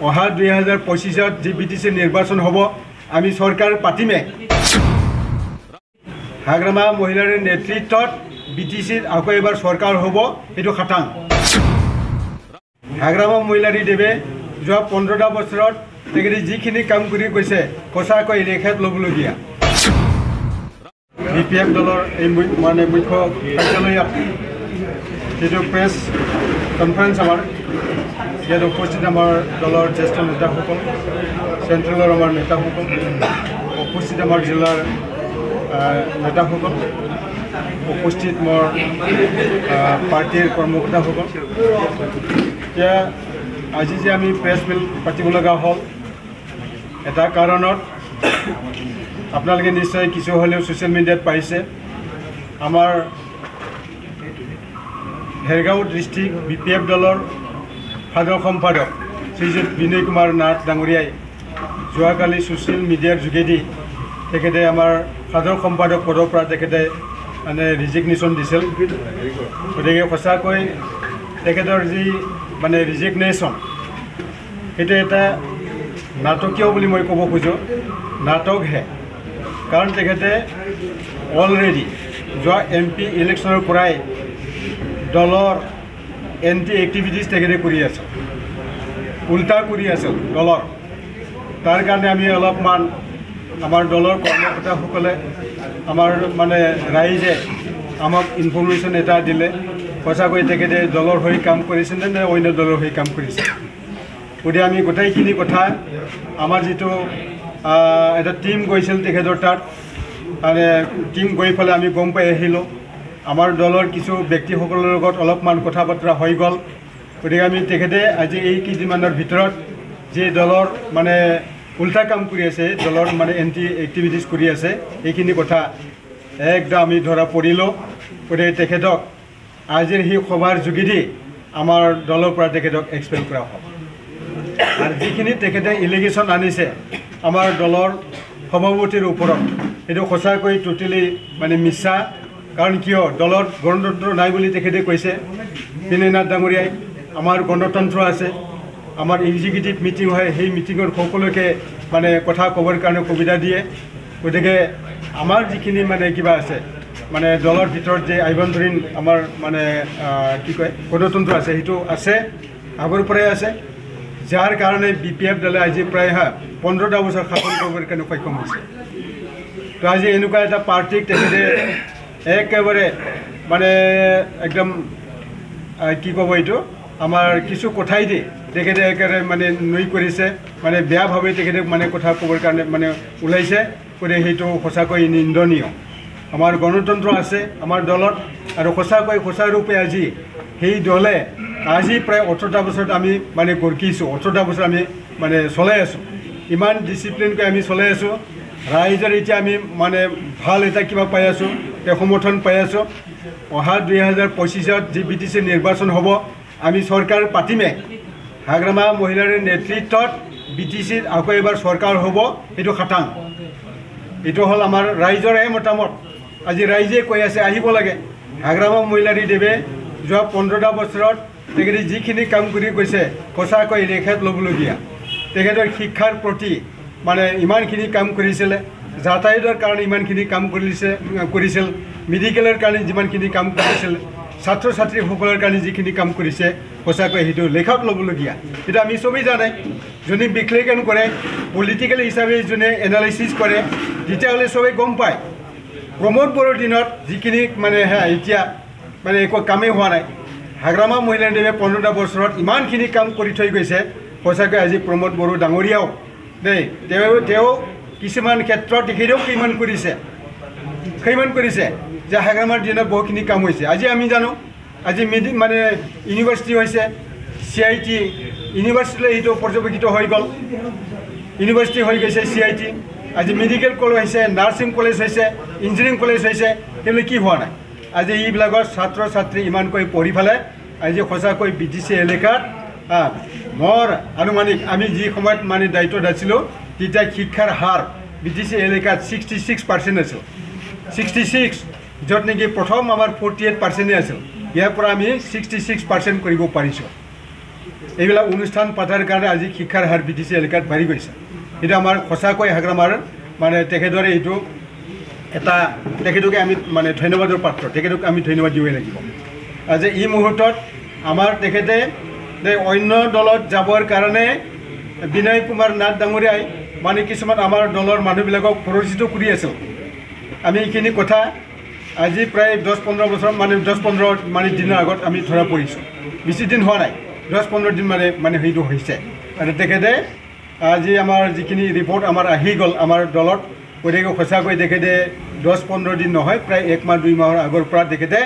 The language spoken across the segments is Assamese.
অহা 2025 যে বিটিসি নির্বাচন হব আমি সরকার পাতিমে হাগ্রামা মহিলার নেতৃত্বত বিটিসির আকৌ এবার সরকার হব এটো খাটাং হাগ্রামা মহিলারি দেবে যোৱা 15টা বছৰত তেখেতে যিখিনি কাম কৰি গৈছে সঁচাকৈ ৰেখাত ল'বলগীয়া বিপিএফ দলৰ এই মানে মুখ্য কাৰ্যালয়ত যেটো প্ৰেছ কনফাৰেন্স আমাৰ ইয়াত উপস্থিত আমাৰ দলৰ জ্যেষ্ঠ নেতাসকল চেণ্ট্ৰেলৰ আমাৰ নেতাসকল উপস্থিত আমাৰ জিলাৰ নেতাসকল উপস্থিত মোৰ পাৰ্টিৰ কৰ্মকৰ্তাসকল এতিয়া আজি যে আমি প্ৰেছ মিল পাতিব লগা হ'ল এটা কাৰণত আপোনালোকে নিশ্চয় কিছু হ'লেও ছ'চিয়েল মিডিয়াত পাইছে আমাৰ হেৰগাঁও ডিষ্ট্ৰিক্ট বিপিএফ দলৰ সাধাৰণ সম্পাদক শ্ৰীযুত বিনয় কুমাৰ নাথ ডাঙৰীয়াই যোৱাকালি ছ'চিয়েল মিডিয়াৰ যোগেদি তেখেতে আমাৰ সাধাৰণ সম্পাদক পদৰ পৰা তেখেতে মানে ৰিজিগনেশ্যন দিছিল গতিকে সঁচাকৈ তেখেতৰ যি মানে ৰিজিগনেশ্যন সেইটো এটা নাটকীয় বুলি মই ক'ব খোজোঁ নাটকহে কাৰণ তেখেতে অলৰেডি যোৱা MP ইলেকশ্যনৰ পৰাই দলৰ এণ্টি এক্টিভিটিজ তেখেতে কৰি আছে উল্টা কৰি আছিল দলৰ তাৰ কাৰণে আমি অলপমান আমাৰ দলৰ কৰ্মকৰ্তাসকলে আমাৰ মানে ৰাইজে আমাক ইনফৰমেশ্যন এটা দিলে সঁচাকৈ তেখেতে দলৰ হৈ কাম কৰিছে নে অন্য দলৰ হৈ কাম কৰিছে গতিকে আমি গোটেইখিনি কথা আমাৰ যিটো এটা টিম গৈছিল তেখেতৰ তাত মানে টিম গৈ পেলাই আমি গম পাই আহিলোঁ আমাৰ দলৰ কিছু ব্যক্তিসকলৰ লগত অলপমান কথা বতৰা হৈ গ'ল গতিকে আমি তেখেতে আজি এই কেইদিনমানৰ ভিতৰত যে দলৰ মানে উল্টা কাম কৰি আছে দলৰ মানে এণ্টি এক্টিভিটিজ কৰি আছে এইখিনি কথা একদম আমি ধৰা পৰিলোঁ গতিকে তেখেতক আজিৰ সেই সভাৰ যোগেদি আমাৰ দলৰ পৰা তেখেতক এক্সপেল কৰা হ'ব আৰু যিখিনি তেখেতে ইলিগেশ্যন আনিছে আমাৰ দলৰ সভাপতিৰ ওপৰত সেইটো সঁচাকৈ টোটেলি মানে মিছা কাৰণ কিয় দলত গণতন্ত্ৰ নাই বুলি তেখেতে কৈছে বিনয় নাথ ডাঙৰীয়াই আমাৰ গণতন্ত্ৰ আছে আমাৰ এক্সিকিউটিভ মিটিং হয় সেই মিটিঙত সকলোকে মানে কথা ক'বৰ কাৰণে সুবিধা দিয়ে গতিকে আমাৰ যিখিনি মানে কিবা আছে মানে দলৰ ভিতৰত যে আভ্যন্তৰীণ আমাৰ মানে কি কয় গণতন্ত্ৰ আছে সেইটো আছে আগৰ পৰাই আছে যাৰ কাৰণে বিপিএফ দলে আজি প্ৰায় 15টা বছৰ শাসন কৰিবৰ কাৰণে সক্ষম হৈছে তো আজি এনেকুৱা এটা পাৰ্টিক তেখেতে একেবাৰে মানে একদম কি ক'ব এইটো আমাৰ কিছু কথাই দি তেখেতে একেবাৰে মানে নৈ কৰিছে মানে বেয়াভাৱে তেখেতে মানে কথা ক'বৰ কাৰণে মানে ওলাইছে গতিকে সেইটো সঁচাকৈ নিন্দনীয় আমাৰ গণতন্ত্ৰ আছে আমাৰ দলত আৰু সঁচাকৈ সঁচাৰূপে আজি সেই দলে আজি প্ৰায় 18টা বছৰত আমি মানে গৰকিছোঁ 18টা বছৰ আমি মানে চলাই আছোঁ ইমান ডিচিপ্লিনকৈ আমি চলাই আছোঁ ৰাইজৰ এতিয়া আমি মানে ভাল এটা কিবা পাই আছোঁ তেওঁ সমৰ্থন পাই আছোঁ অহা 2025 যি বিটিসি নিৰ্বাচন হ'ব আমি চৰকাৰ পাতিমে হাগ্ৰামা মহিলাৰ নেতৃত্বত বিটিসিৰ আকৌ এবাৰ চৰকাৰ হ'ব এইটো খাটাং এইটো হ'ল আমাৰ ৰাইজৰে মতামত আজি ৰাইজে কৈ আছে আহিব লাগে হাগ্ৰামা মহিলাৰী দেৱে যোৱা 15টা বছৰত তেখেতে যিখিনি কাম কৰি গৈছে সঁচাকৈ ৰেখাত ল'বলগীয়া তেখেতৰ শিক্ষাৰ প্ৰতি মানে ইমানখিনি কাম কৰিছিলে যাতায়াতৰ কাৰণে ইমানখিনি কাম কৰিছিল মেডিকেলৰ কাৰণে যিমানখিনি কাম কৰিছিল ছাত্ৰ ছাত্ৰীসকলৰ কাৰণে যিখিনি কাম কৰিছে সঁচাকৈ সেইটো লেখত ল'বলগীয়া এটা আমি চবেই জানে যোনে বিশ্লেষণ কৰে পলিটিকেল হিচাপে যোনে এনালাইচিছ কৰে তেতিয়াহ'লে চবেই গম পায় প্ৰমোদ বড়োৰ দিনত যিখিনি মানে এতিয়া মানে একো কামেই হোৱা নাই হাগ্ৰামা মহিলাৰ দেৱে 15টা বছৰত ইমানখিনি কাম কৰি থৈ গৈছে সঁচাকৈ আজি প্ৰমোদ বড়ো ডাঙৰীয়াও দেই তেওঁ কিছুমান ক্ষেত্ৰত তেখেতেও কিমান কৰিছে যে হাগ্ৰামাৰ দিনত বহুখিনি কাম হৈছে আজি আমি জানো আজি মানে ইউনিভাৰ্চিটি হৈছে CIT ইউনিভাৰ্চিটিলৈ এইটো পৰ্যবেক্ষিত হৈ গ'ল ইউনিভাৰ্চিটি হৈ গৈছে CIT আজি মেডিকেল কলেজ হৈছে নাৰ্ছিং কলেজ হৈছে ইঞ্জিনিয়াৰিং কলেজ হৈছে সেইবিলাক কি হোৱা নাই আজি এইবিলাকৰ ছাত্ৰ ছাত্ৰী ইমানকৈ পঢ়ি পেলাই আজি সঁচাকৈ বিটিসি এলেকাত মোৰ আনুমানিক আমি যি সময়ত মানে দায়িত্বত আছিলোঁ তেতিয়া শিক্ষাৰ হাৰ বিটিসি এলেকাত 66% আছিল 66 য'ত নেকি প্ৰথম আমাৰ 48% আছিল ইয়াৰ পৰা আমি 66% কৰিব পাৰিছোঁ এইবিলাক অনুষ্ঠান পতাৰ কাৰণে আজি শিক্ষাৰ হাৰ BTC এলেকাত বাঢ়ি গৈছে এইটো আমাৰ সঁচাকৈ হাগ্ৰামাৰ মানে তেখেতৰে এইটো এটা তেখেতকে আমি মানে ধন্যবাদৰ পাত্ৰ তেখেতক আমি ধন্যবাদ দিবই লাগিব আজি এই মুহূৰ্তত আমাৰ তেখেতে অন্য দলত যাবৰ কাৰণে বিনয় কুমাৰ নাথ ডাঙৰীয়াই মানে কিছুমান আমাৰ দলৰ মানুহবিলাকক পৰিচিত কৰি আছিল আমি এইখিনি কথা আজি প্ৰায় 10-15 বছৰ মানে 10-15 মানে দিনৰ আগত আমি ধৰা পৰিছোঁ বেছি দিন হোৱা নাই 10-15 দিন মানে সেইটো হৈছে আৰু তেখেতে আজি আমাৰ যিখিনি ৰিপৰ্ট আমাৰ আহি গ'ল আমাৰ দলত গতিকে সঁচাকৈ তেখেতে 10-15 দিন নহয় প্ৰায় 1 মাহ 2 মাহৰ আগৰ পৰা তেখেতে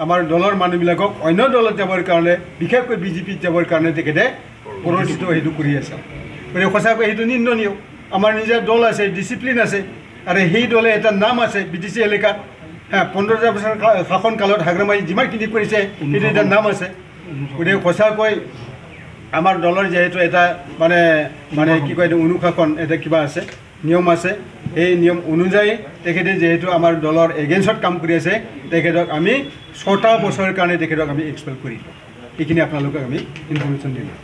আমাৰ দলৰ মানুহবিলাকক অন্য দলত যাবৰ কাৰণে বিশেষকৈ BJPত যাবৰ কাৰণে তেখেতে পৰিচিত সেইটো কৰি আছে গতিকে সঁচাকৈ সেইটো নিন্দনীয় আমাৰ নিজৰ দল আছে ডিচিপ্লিন আছে আৰু সেই দলে এটা নাম আছে BTC এলেকাত 15 বছৰ শাসন কালত হাগ্ৰামাই যিমানখিনি কৰিছে সেইটো এটা নাম আছে গতিকে সঁচাকৈ আমাৰ দলৰ যেহেতু এটা মানে কি কয় এইটো অনুশাসন এটা কিবা আছে নিয়ম আছে এই নিয়ম অনুযায়ী তেখেতে যেহেতু আমাৰ দলৰ এগেইনষ্টত কাম কৰি আছে তেখেতক আমি 6টা বছৰৰ কাৰণে তেখেতক আমি এক্সপেল কৰিলোঁ এইখিনি আপোনালোকক আমি ইনফৰমেশ্যন দিলোঁ